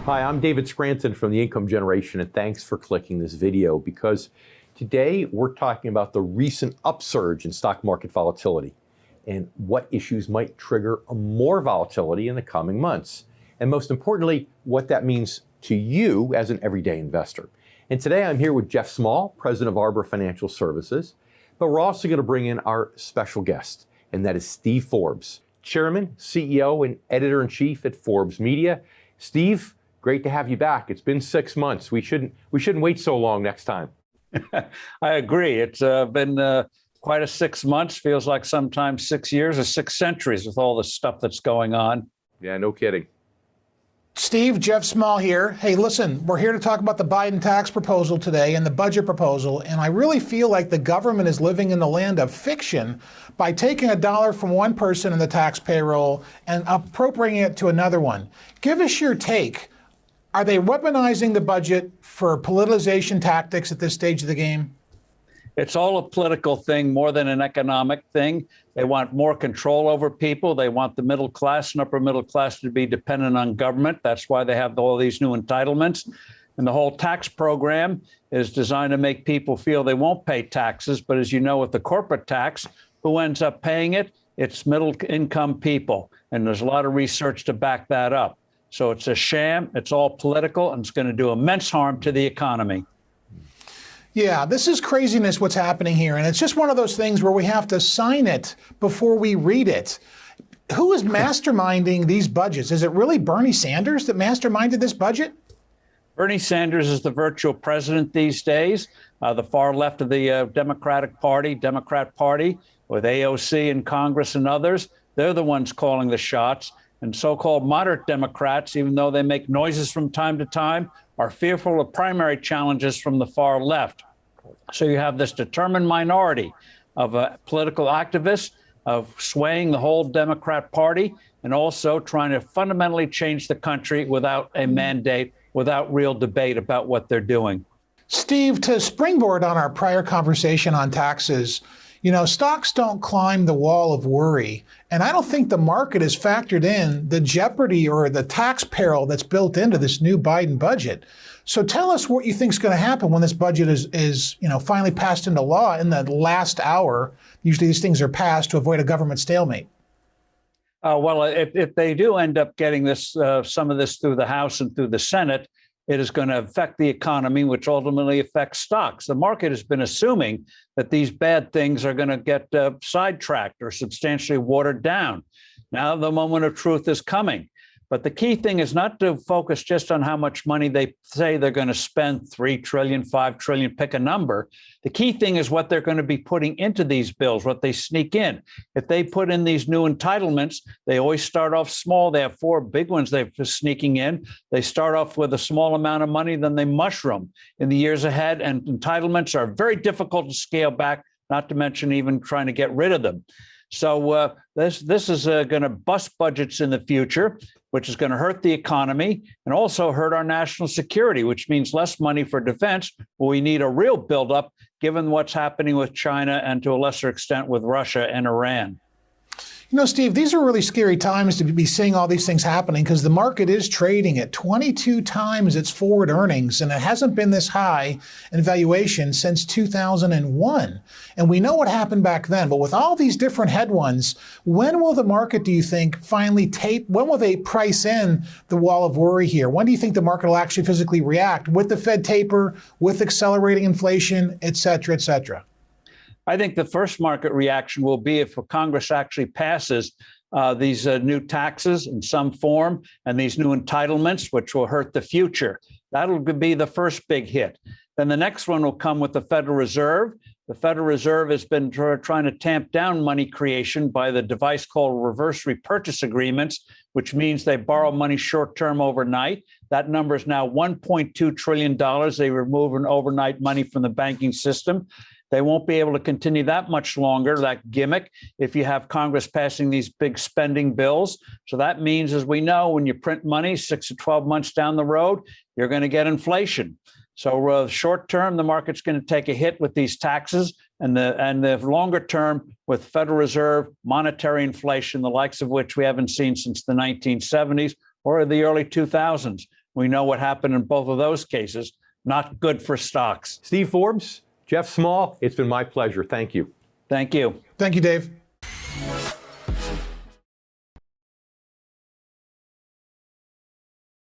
Hi, I'm David Scranton from the Income Generation, and thanks for clicking this video because today we're talking about the recent upsurge in stock market volatility and what issues might trigger more volatility in the coming months. And most importantly, what that means to you as an everyday investor. And today I'm here with Jeff Small, president of Arbor Financial Services, but we're also going to bring in our special guest, and that is Steve Forbes, chairman, CEO, and editor-in-chief at Forbes Media. Steve, great to have you back. It's been 6 months. We shouldn't wait so long next time. I agree. It's been quite a 6 months. Feels like sometimes 6 years or 6 centuries with all the stuff that's going on. Yeah, no kidding. Steve, Jeff Small here. Hey, listen, we're here to talk about the Biden tax proposal today and the budget proposal, and I really feel like the government is living in the land of fiction by taking $1 from one person in the tax payroll and appropriating it to another one. Give us your take. Are they weaponizing the budget for politicization tactics at this stage of the game? It's all a political thing more than an economic thing. They want more control over people. They want the middle class and upper middle class to be dependent on government. That's why they have all these new entitlements. And the whole tax program is designed to make people feel they won't pay taxes. But as you know, with the corporate tax, who ends up paying it? It's middle income people. And there's a lot of research to back that up. So it's a sham, it's all political, and it's going to do immense harm to the economy. Yeah, this is craziness what's happening here. And it's just one of those things where we have to sign it before we read it. Who is masterminding these budgets? Is it really Bernie Sanders that masterminded this budget? Bernie Sanders is the virtual president these days. The far left of the Democrat Party, with AOC in Congress and others, they're the ones calling the shots. And so-called moderate Democrats, even though they make noises from time to time, are fearful of primary challenges from the far left. So you have this determined minority of political activists of swaying the whole Democrat Party and also trying to fundamentally change the country without a mandate, without real debate about what they're doing. Steve, to springboard on our prior conversation on taxes, you know, stocks don't climb the wall of worry. And I don't think the market has factored in the jeopardy or the tax peril that's built into this new Biden budget. So tell us what you think is going to happen when this budget is finally passed into law in the last hour. Usually these things are passed to avoid a government stalemate. Well, if they do end up getting this, some of this through the House and through the Senate, it is going to affect the economy, which ultimately affects stocks. The market has been assuming that these bad things are going to get sidetracked or substantially watered down. Now the moment of truth is coming. But the key thing is not to focus just on how much money they say they're going to spend, $3 trillion, $5 trillion, pick a number. The key thing is what they're going to be putting into these bills, what they sneak in. If they put in these new entitlements, they always start off small. They have 4 big ones they're sneaking in. They start off with a small amount of money, then they mushroom in the years ahead. And entitlements are very difficult to scale back, not to mention even trying to get rid of them. So this is going to bust budgets in the future, which is going to hurt the economy and also hurt our national security, which means less money for defense. But we need a real buildup given what's happening with China and to a lesser extent with Russia and Iran. You know, Steve, these are really scary times to be seeing all these things happening because the market is trading at 22 times its forward earnings, and it hasn't been this high in valuation since 2001. And we know what happened back then. But with all these different headwinds, when will the market, do you think, finally tape? When will they price in the wall of worry here? When do you think the market will actually physically react with the Fed taper, with accelerating inflation, et cetera, et cetera? I think the first market reaction will be if Congress actually passes these new taxes in some form and these new entitlements, which will hurt the future. That'll be the first big hit. Then the next one will come with the Federal Reserve. The Federal Reserve has been trying to tamp down money creation by the device called reverse repurchase agreements, which means they borrow money short term overnight. That number is now $1.2 trillion. They remove an overnight money from the banking system. They won't be able to continue that much longer, that gimmick, if you have Congress passing these big spending bills. So that means, as we know, when you print money 6 to 12 months down the road, you're going to get inflation. So short term, the market's going to take a hit with these taxes, and the longer term with Federal Reserve monetary inflation, the likes of which we haven't seen since the 1970s, or the early 2000s. We know what happened in both of those cases. Not good for stocks. Steve Forbes, Jeff Small, it's been my pleasure. Thank you. Thank you. Thank you, Dave.